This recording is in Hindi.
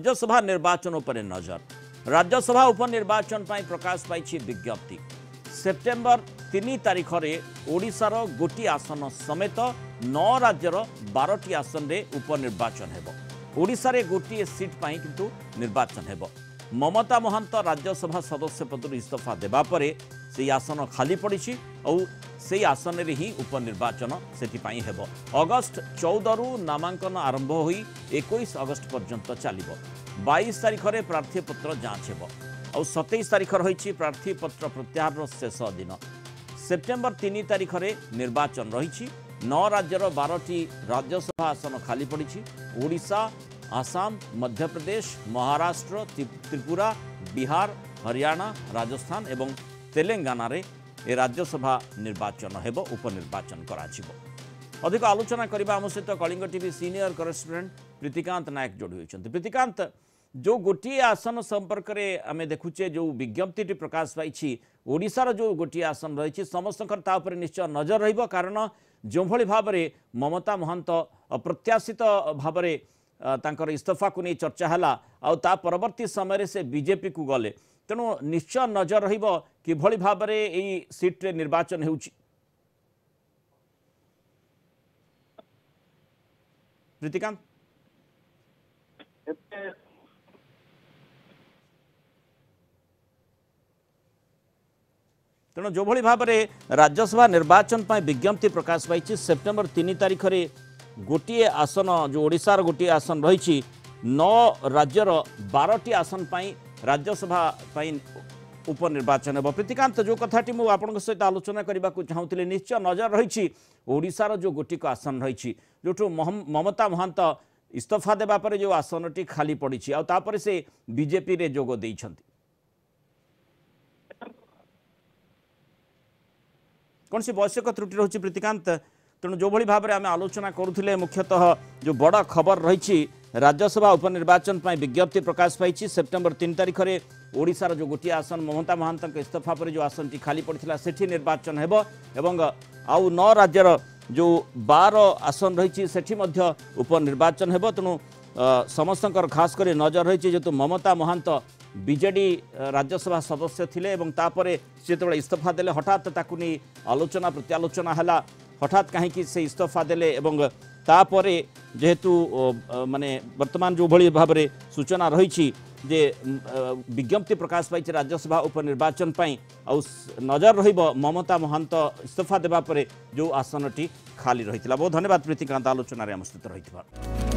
राज्यसभा निर्वाचन उपर नजर राज्यसभा उपनिर्वाचन प्रकाश पाई विज्ञप्ति सेप्टेम्बर 3 तारिख में ओडिशार गोटी आसन समेत 9 राज्यर 12टी आसन रे उपनिर्वाचन हेबो। ओडिशा रे गोटी सीट पाई किंतु निर्वाचन हेबो। ममता महांत राज्यसभा सदस्य पदर इस्तीफा देबा परे से आसन खाली पड़ी और से आसन रे ही उपनिर्वाचन सेटिपाई हेबो। अगस्त 14 रु नामांकन आरंभ होई 21 अगस्त पर्यंत चलिबो। 22 तारिख में प्रार्थीपत्र जांच हेबो और 27 तारिख रही प्रार्थीपत्र प्रत्याहार शेष दिन। सेप्टेम्बर 3 तारिख में निर्वाचन रही 9 राज्यर 12टी राज्यसभा आसन खाली पड़ी। ओडिशा, आसाम, मध्य प्रदेश, महाराष्ट्र, त्रिपुरा, बिहार, हरियाणा, राजस्थान एवं तेलंगाना रे ए राज्यसभा निर्वाचन हेबो, उपनिर्वाचन कराजिबो। अधिक आलोचना करबा आम सहित Kalinga TV senior correspondent Pritikant Nayak जोड़ी होइछन्ति। प्रीतिकांत, जो गोटे आसन संपर्क में आम देखुचे जो विज्ञप्ति प्रकाश पाई ओडिशार जो गोटे आसन रही समस्त निश्चय नजर रहिबो, कारण जो भली भाव में ममता महांत अप्रत्याशित भाव में तांकर इस्तीफा को नहीं चर्चा है आ परवर्ती समय से बीजेपी को गले, तेणु निश्चय नजर रहिबो कि भली भाव में यही सीट रे निर्वाचन होउछि। प्रीतिकांत, तेणु जो भली भाव में राज्यसभा निर्वाचन पर विज्ञप्ति प्रकाश पाई सेप्टेम्बर 3 तारिख में गोटे आसन जो ओडिशार गोटे आसन रही 9 राज्यर 12टी आसन पाई राज्यसभा उपनिर्वाचन है। प्रीतिकांत, जो कथाटी मुझे आपन सहित आलोचना करने को चाहूँगी, निश्चय नजर रही ओडिशार जो गोटिक आसन रही जो ममता महांत इस्तीफा देवा पर जो आसनटी खाली पड़ी आपर से बीजेपी रे जोग देइछन्ति, कौन सी वैश्यक त्रुटि रही प्रीतिकांत? तेणु जो भली भाव में आम आलोचना करुले मुख्यतः जो बड़ खबर रही राज्यसभा उपनिर्वाचन पर विज्ञप्ति प्रकाश पाई सेप्टेम्बर 3 तारिख में ओडिशार जो गोटे आसन ममता महांत इस्तीफा पर जो आसन खाली पड़ा सेठी निर्वाचन हेबो एवं आउ 9 राज्यर जो 12 आसन रही सेठी मध्य उपनिर्वाचन हेबो। तेणु समस्त खास कर नजर रही जेहेतु ममता महांत बीजेडी राज्यसभा सदस्य थिले एवं तापरे से जो इस्तीफा देले हठात ताकु नहीं आलोचना प्रत्यालोचना है हठात कहीं से इस्तीफा देले एवं तापरे जेहेतु माने वर्तमान जो भली भाव में सूचना रही जे विज्ञप्ति प्रकाश पाई राज्यसभा उपनिर्वाचन पाई नजर रहिबो ममता महांत इस्तीफा देवा परे जो आसनटी खाली रही। बहुत धन्यवाद प्रीतिकांत आलोचना रे हम स्थित रही।